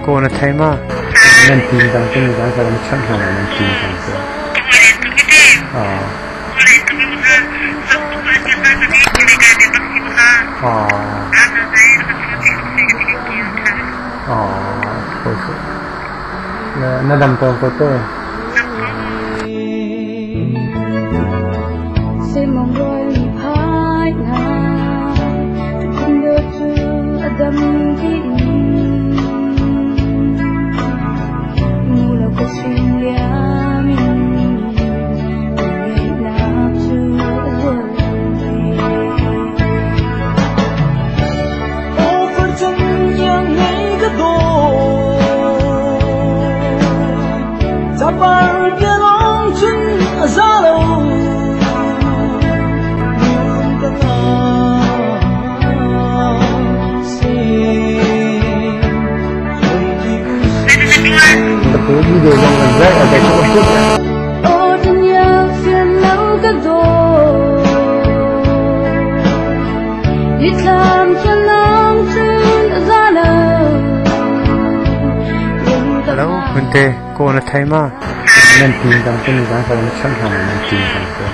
cô là thấy mà nên tìm rằng cái người ta sẽ làm sẵn sàng nên tìm rằng nó đâm con cô tôi video yang ngejar ada cukup ya. Hello, vấn đề cô là thấy mà nên tìm rằng cái người ta sẽ làm sẵn sàng nên tìm rằng cô.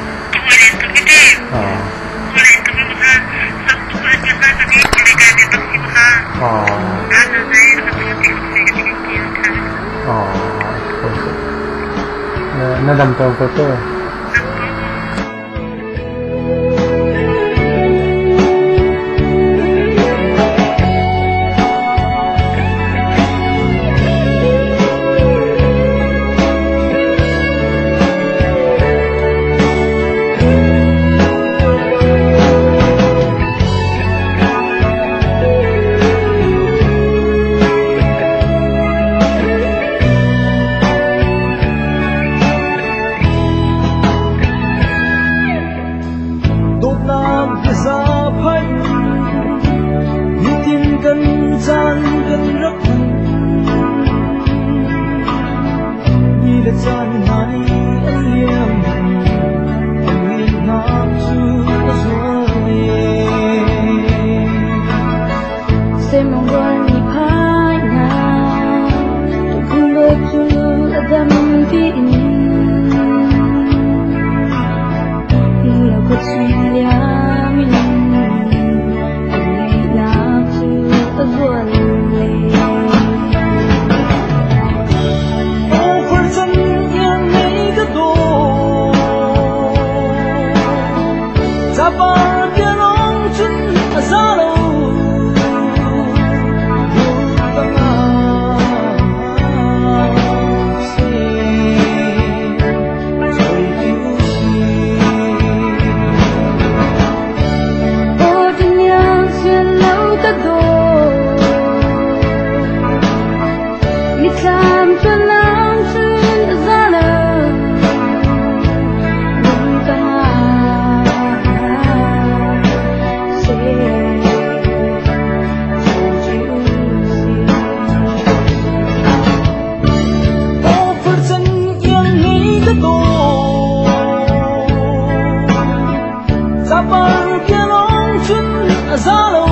Nó đâm con cô tôi Sabar kian ong chun azalo